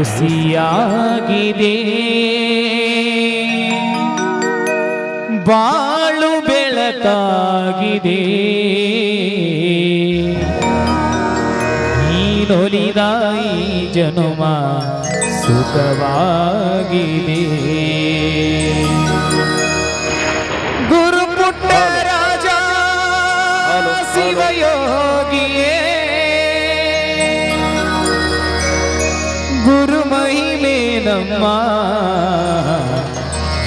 ಖುಷಿಯಾಗಿದೆ ಬಾಳು ಬೆಳಕಾಗಿದೆ ನೀನೊಲಿದ ಈ ಜನುಮ ಸುಖವಾಗಿದೆ ಗುರು ಪುಟ್ಟ ರಾಜ ಶಿವಯೋಗಿಯೇ ಗುರು ಮಹಿಮೆ ನಮ್ಮ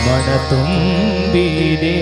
ಮನ ತುಂಬಿದೆ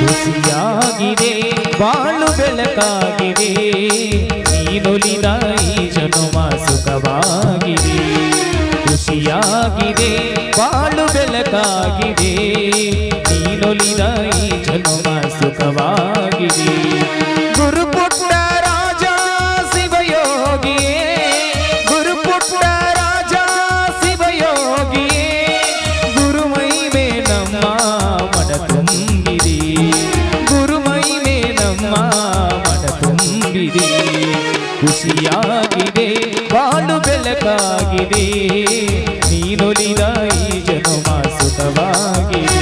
ಖುಷಿಯಾಗಿದೆ ಬಾಳು ಬೆಳಕಾಗಿದೆ ನೀನೊಲಿದ ಈ ಜನುಮ ಸುಖವಾಗಿದೆ ಖುಷಿಯಾಗಿದೆ ಬಾಳು ಬೆಳಕಾಗಿದೆ ನೀನೊಲಿದ ಈ ಜನುಮ ಸುಖವಾಗಿದೆ ಗುರು ಪುಟ್ಟ ರಾಜ ಶಿವಯೋಗಿಯೇ ಗುರು ಪುಟ್ಟ ರಾಜ ಶಿವಯೋಗಿಯೇ ಗುರು ಮಹಿಮೆ ನಮ್ಮ ಮನ ತುಂಬಿದೆ ಗುರು ಮಹಿಮೆ ನಮ್ಮ ಮನ ತುಂಬಿದೆ ಖುಷಿಯಾಗಿದೆ ಬಾಳು ಬೆಳಕಾಗಿದೆ ನೀನೊಲಿದ ಈ ಜನುಮ ಸುಖವಾಗಿದೆ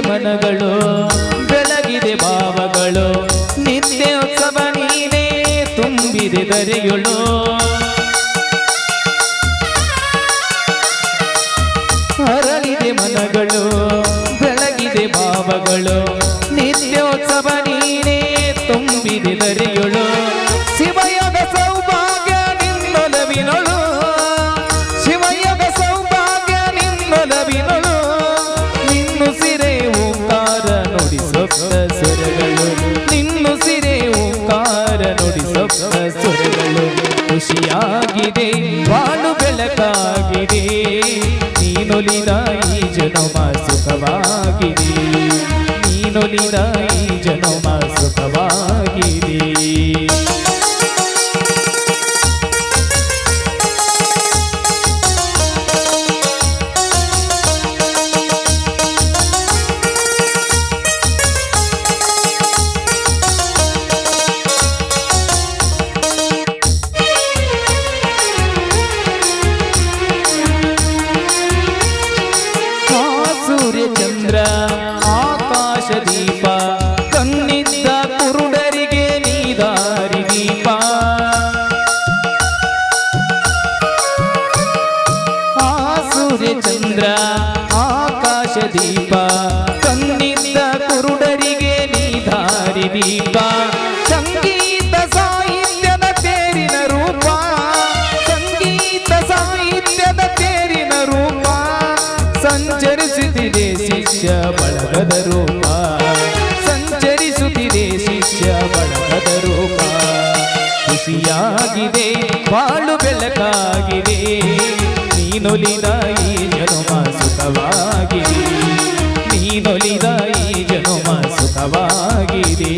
ಮನಗಳು ಬೆಳಗಿದೆ ಭಾವಗಳು ನಿತ್ಯೋತ್ಸವ ನೀನೇ ತುಂಬಿದೆ ದರೆಗಳು ಹರಳಿದೆ ಮನಗಳು ಬೆಳಗಿದೆ ಭಾವಗಳು ನಿತ್ಯೋತ್ಸವ ನೀನೇ ತುಂಬಿದೆ ದರೆಗಳು ಶಿವಯೋಗ ಸೌಭಾಗ್ಯ ನಿನ್ನೊಲವಿನೊಳು ಶಿವಯೋಗ ಸೌಭಾಗ್ಯ ನಿನ್ನೊಲವಿನೊಳು ನಿನ್ನುಸಿರೆ ಓಂಕಾರ ನುಡಿ ಸಪ್ತ ಸ್ವರಗಳು ನಿನ್ನುಸಿರೆ ಓಂಕಾರ ನುಡಿ ಸಪ್ತ ಸ್ವರಗಳು ಖುಷಿಯಾಗಿದೆ ಬಾಳು ಬೆಳಕಾಗಿದೆ ನೀನೊಲಿದ ಈ ಜನುಮ ಸುಖವಾಗಿದೆ ನೀನೊಲಿದ ಈ ಜನುಮ ಸುಖವಾಗಿದೆ ಚಂದ್ರ ಆಕಾಶ ದೀಪ ಕಣ್ಣಿದ್ದ ಕುರುಡರಿಗೆ ನೀದಾರಿ ದೀಪ ಆ ಸೂರ್ಯ ಚಂದ್ರ ಆಕಾಶ ದೀಪ ಕಣ್ಣಿದ್ದ ಕುರುಡರಿಗೆ ನೀದಾರಿ ದೀಪ ಸಂಗೀತ ಸಾಹಿತ್ಯದ ತೇರಿನ ರೂಪ ಸಂಗೀತ ಸಾಹಿತ್ಯದ ತೇರಿನ ರೂಪ ಸಂಚರಿಸುತ್ತಿದೆ ಶಿಷ್ಯ ಬಳಗದ ರೂಪ ಸಂಚರಿಸುತ್ತಿದೆ ಶಿಷ್ಯ ಬಳಗದ ರೂಪ ಖುಷಿಯಾಗಿದೆ ಬಾಳು ಬೆಳಕಾಗಿದೆ ನೀನೊಲಿದ ಈ ಜನುಮ ಸುಖವಾಗಿದೆ ನೀನೊಲಿದ ಈ ಜನುಮ ಸುಖವಾಗಿದೆ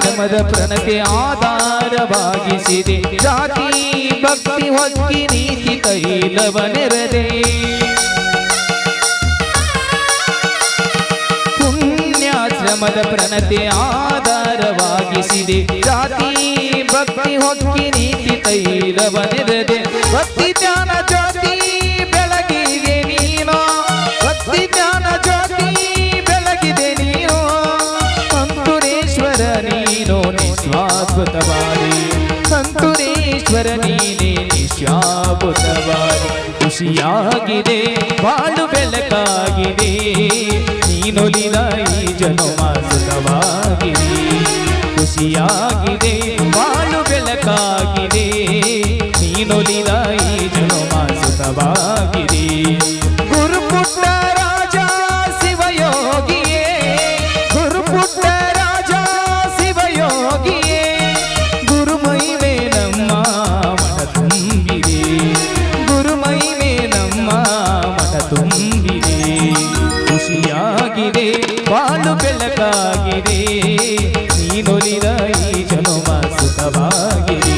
ಧರ್ಮದ ಪ್ರಣತೆ ಆಧಾರವಾಗಿಸಿದೆ ಜಾತಿ ಭಕ್ತಿ ಹೊಕ್ಕಿ ನೀತಿ ತೈಲವನೆರದೆ ಪುಣ್ಯಾಶ್ರಮ ಶ್ರಮದ ಪ್ರಣತೆ ಆಧಾರವಾಗಿಸಿದೆ ಜಾತಿ ಭಕ್ತಿ ಹೊಕ್ಕಿ ನೀತಿ ತೈಲವನೆರದೆ ಭಕ್ತಿ ಜ್ಞಾನ ಜ್ಯೋತಿ ಬೆಳಗಿದೆ ನೀನು ಭಕ್ತಿ ಜ್ಞಾನ ಜ್ಯೋತಿ ಬೆಳಗಿದೆ ನೀನು ಅಂತುರೇಶ್ವರ ನೀನು ನಿಸ್ವಾದ್ಭುತವಾದಿ ಅಂತುರೇಶ್ವರ ನೀನೇ ನಿಶ್ವಾದ್ಭುತವಾದಿ ಖುಷಿಯಾಗಿದೆ ಬಾಳು ಬೆಳಕಾಗಿದೆ ನೀನೊಲಿದ ಈ ಜನುಮ ಸುಖವಾಗಿದೆ ಖುಷಿಯಾಗಿದೆ ಬಾಳು ಬೆಳಕಾಗಿದೆ ನೀನೊಲಿದ ಈ ಜನುಮ ಸುಖವಾಗಿದೆ ಗುರುಪುಟ್ಟ ರಾಜ ಶಿವಯೋಗಿಯೇ ಗುರುಪುಟ್ಟ ರಾಜ ಶಿವಯೋಗಿಯೇ ಗುರುಮಹಿಮೆ ನಮ್ಮ ಮನ ತುಂಬಿದೆ ಗುರುಮಹಿಮೆ ನಮ್ಮ ಮನ ತುಂಬಿದೆ ಖುಷಿಯಾಗಿದೆ ಬಾಳು ಬೆಳಕಾಗಿದೆ ನೀನೊಲಿದ ಈ ಜನುಮ ಸುಖವಾಗಿದೆ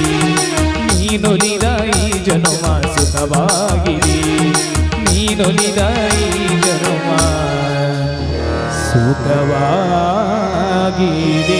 ನೀನೊಲಿದ ಈ ಜನುಮ ಸುಖವಾಗಿದೆ ನೀನೊಲಿದ ಈ ಜನುಮ ಸುಖವಾಗಿದೆ